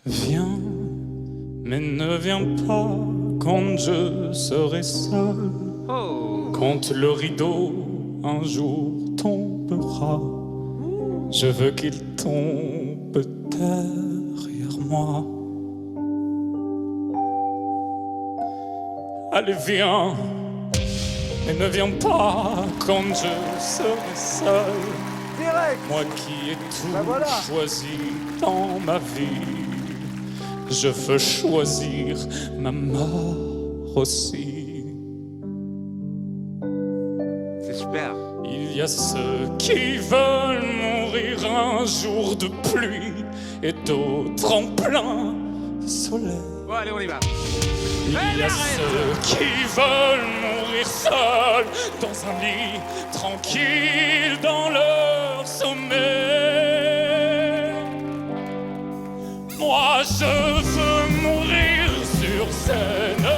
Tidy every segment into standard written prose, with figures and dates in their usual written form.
Viens, mais ne viens pas quand je serai seul. Quand le rideau un jour tombera, je veux qu'il tombe derrière moi. Allez, viens, mais ne viens pas quand je serai seul. Moi qui ai tout choisi dans ma vie, je veux choisir ma mort aussi. C'est super. Il y a ceux qui veulent mourir un jour de pluie et d'autres en plein soleil. Bon, allez, on y va. Il y a ceux qui veulent mourir seuls dans un lit tranquille dans leur sommeil. Moi je veux mourir sur scène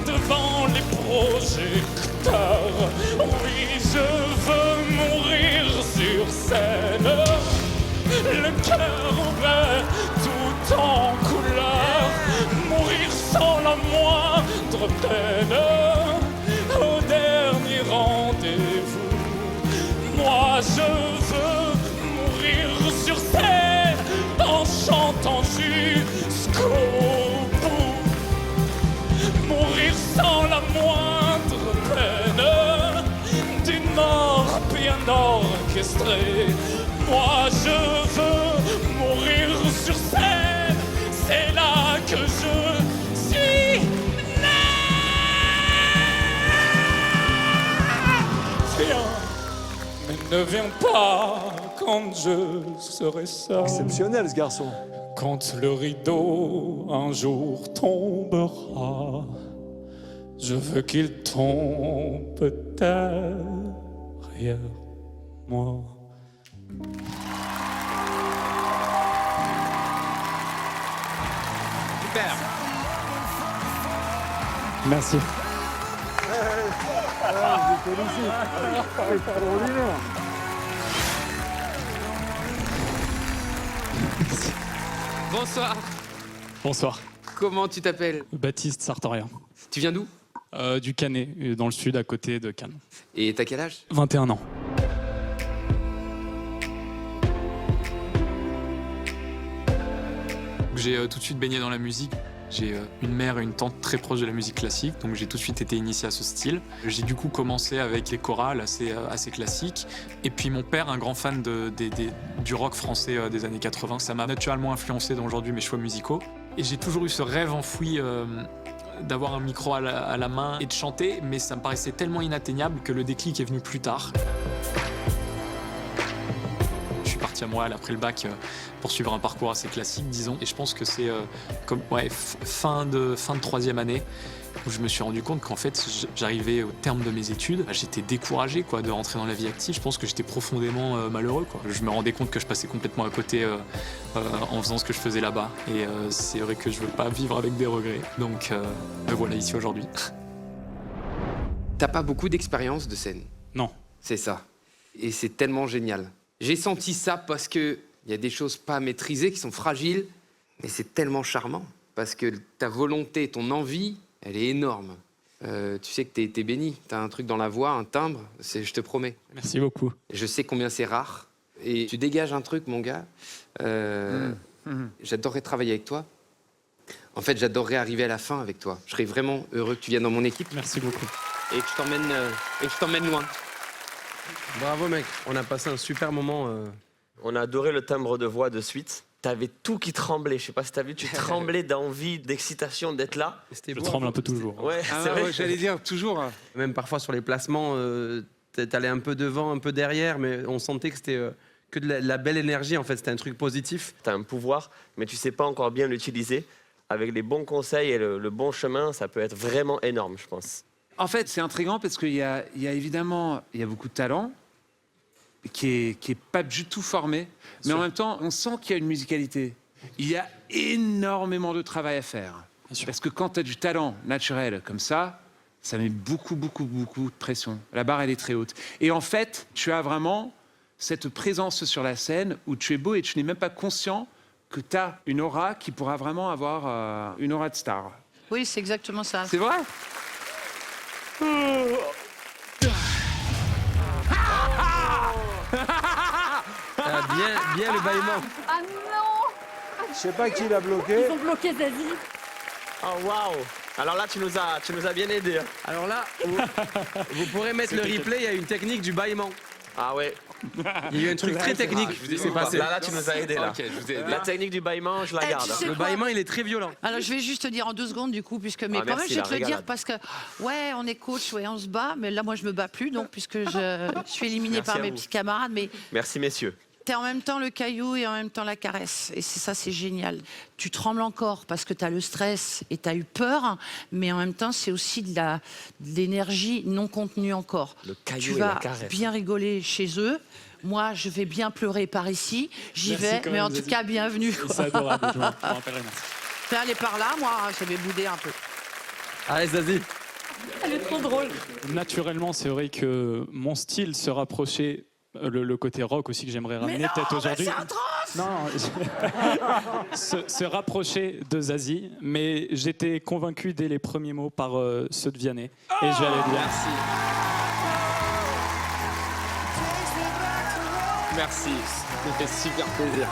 devant les projecteurs. Oui, je veux mourir sur scène, le cœur ouvert tout en couleur. Mourir sans la moindre peine au dernier rendez-vous. Moi je veux mourir sur scène en chantant jusqu'au bout. Mourir sans la moindre peine d'une mort bien orchestrée. Moi je veux mourir sur scène, c'est là que je suis né. Viens, mais ne viens pas quand je serai seul. Exceptionnel, ce garçon. Quand le rideau un jour tombera, je veux qu'il tombe derrière moi. Super. Merci. Je te félicite. Extraordinaire. Bonsoir. Bonsoir. Comment tu t'appelles? Baptiste Sartorien. Tu viens d'où? Du Canet, dans le sud, à côté de Cannes. Et t'as quel âge? 21 ans. J'ai tout de suite baigné dans la musique. J'ai une mère et une tante très proches de la musique classique, donc j'ai tout de suite été initié à ce style. J'ai du coup commencé avec les chorales assez classiques. Et puis mon père, un grand fan du rock français des années 80, ça m'a naturellement influencé dans aujourd'hui mes choix musicaux. Et j'ai toujours eu ce rêve enfoui d'avoir un micro à la main et de chanter, mais ça me paraissait tellement inatteignable que le déclic est venu plus tard. Je suis parti à Montréal après le bac pour suivre un parcours assez classique, disons. Et je pense que c'est fin de troisième année où je me suis rendu compte qu'en fait, j'arrivais au terme de mes études. J'étais découragé de rentrer dans la vie active. Je pense que j'étais profondément malheureux. Je me rendais compte que je passais complètement à côté en faisant ce que je faisais là-bas. Et c'est vrai que je veux pas vivre avec des regrets. Donc me voilà ici aujourd'hui. T'as pas beaucoup d'expérience de scène. Non. C'est ça. Et c'est tellement génial. J'ai senti ça parce que il y a des choses pas maîtrisées qui sont fragiles, mais c'est tellement charmant parce que ta volonté, ton envie, elle est énorme. Tu sais que t'es béni. T'as un truc dans la voix, un timbre, je te promets. Merci beaucoup. Je sais combien c'est rare. Et tu dégages un truc, mon gars. J'adorerais travailler avec toi. En fait, j'adorerais arriver à la fin avec toi. Je serais vraiment heureux que tu viennes dans mon équipe. Merci beaucoup. Et que je t'emmène loin. Bravo mec, on a passé un super moment. On a adoré le timbre de voix de suite. T'avais tout qui tremblait, je sais pas si t'as vu, tu tremblais d'envie, d'excitation d'être là. C'était Je beau, tremble hein. un peu toujours. Ouais, Ah c'est vrai. ouais, j'allais dire toujours. Même parfois sur les placements, t'allais un peu devant, un peu derrière, mais on sentait que c'était que de la belle énergie en fait, c'était un truc positif. T'as un pouvoir, mais tu sais pas encore bien l'utiliser. Avec les bons conseils et le bon chemin, ça peut être vraiment énorme, je pense. En fait, c'est intriguant parce qu'il y a évidemment beaucoup de talent qui est pas du tout formé, mais en même temps, on sent qu'il y a une musicalité. Il y a énormément de travail à faire. Parce que quand tu as du talent naturel comme ça met beaucoup de pression. La barre, elle est très haute. Et en fait, tu as vraiment cette présence sur la scène où tu es beau et tu n'es même pas conscient que tu as une aura qui pourra vraiment avoir une aura de star. Oui, c'est exactement ça. C'est vrai? Ah, bien le bâillement. Ah non! Je sais pas qui l'a bloqué. Ils ont bloqué Zazie. Oh waouh. Alors là, tu nous as bien aidé. Hein. Alors là, vous pourrez mettre le replay, il y a une technique du bâillement. Ah ouais. Il y a eu un truc très technique qui s'est passé. Là, tu nous as aidé là. Ok, je vous ai aidé. La technique du bâillement, je la Eh, garde. tu sais Le quoi suis très violent. Alors, je vais juste te dire en 2 secondes, du coup, puisque... Mais quand même, merci, je vais la te le dire, régalade. parce que, ouais, on est coach, ouais, on se bat, mais là, moi, je me bats plus, donc, puisque je suis éliminée Merci par à mes vous. petits camarades, mais Merci messieurs. t'es en même temps le caillou et en même temps la caresse. Et c'est ça, c'est génial. Tu trembles encore parce que t'as le stress et t'as eu peur, mais en même temps, c'est aussi de l'énergie non contenue encore. Le caillou Tu et la vas caresse. bien rigoler chez eux. Moi, je vais bien pleurer par ici. J'y Merci vais, quand mais même, en tout Zazie. cas, bienvenue. C'est adorable, je m'en rappellerai, merci. Fais aller par là, moi, je vais bouder un peu. Allez, vas-y. Elle est trop drôle. Naturellement, c'est vrai que mon style se rapprochait, le côté rock aussi que j'aimerais ramener peut-être aujourd'hui. Non, se rapprocher de Zazie, mais j'étais convaincu dès les premiers mots par ceux de Vianney. Et je vais aller bien. Merci. Merci, ça me fait super plaisir.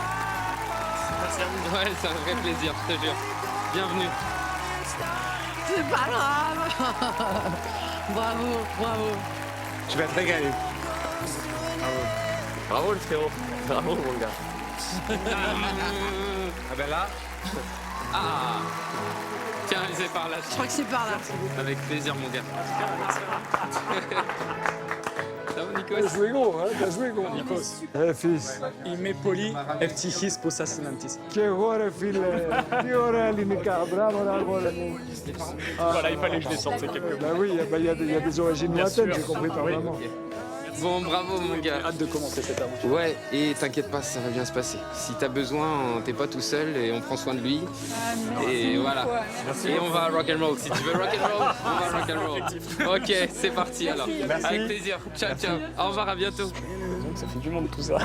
Ouais, c'est un vrai plaisir, je te jure. Bienvenue. C'est pas grave. Bravo, bravo. Tu vas te régaler. Bravo le frérot. Bravo mon gars. Ah ben là, Ah. Tiens, c'est par là. Je crois que c'est par là. Avec plaisir, mon gars. Ça va, Nico? T'as joué gros, hein, t'as joué gros. Eh fils, Il m'est poli, ftihis possassinantis. che cuore file, che orelli mica, bravo ragazzi. Voilà, il fallait que je les sorte ces quelques mots. Ben oui, il y a des origines lointaines, j'ai compris par maman. Bon, bravo, mon gars. Hâte de commencer cette aventure. Ouais, et t'inquiète pas, ça va bien se passer. Si t'as besoin, t'es pas tout seul et on prend soin de lui. Et voilà. Et on va rock and roll. Si tu veux rock and roll, on va rock and roll. Ok, c'est parti alors. Avec plaisir. Ciao, ciao. Au revoir, à bientôt. Ça fait du monde tout ça.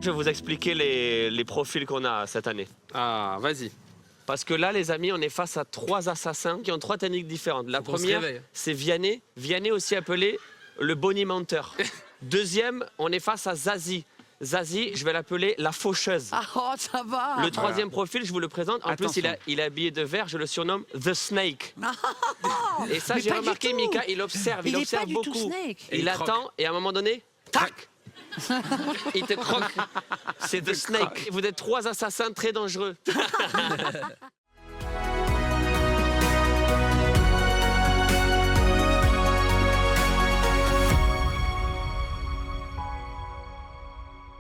Je vais vous expliquer les profils qu'on a cette année. Ah, vas-y. Parce que là, les amis, on est face à 3 assassins qui ont 3 techniques différentes. La Faut qu'on se première, réveille. c'est Vianney. Vianney aussi appelé le bonimenteur. Deuxième, on est face à Zazie. Zazie, je vais l'appeler la faucheuse. Ah, oh, ça va. Le troisième profil, je vous le présente. En Attention. plus, il est habillé de vert. Je le surnomme The Snake. Et ça, Mais j'ai pas du remarqué, tout. Mika, il observe. Il est observe pas du tout beaucoup. Snake. Il attend et à un moment donné, tac. Il te croque. C'est The Snake. Vous êtes 3 assassins très dangereux.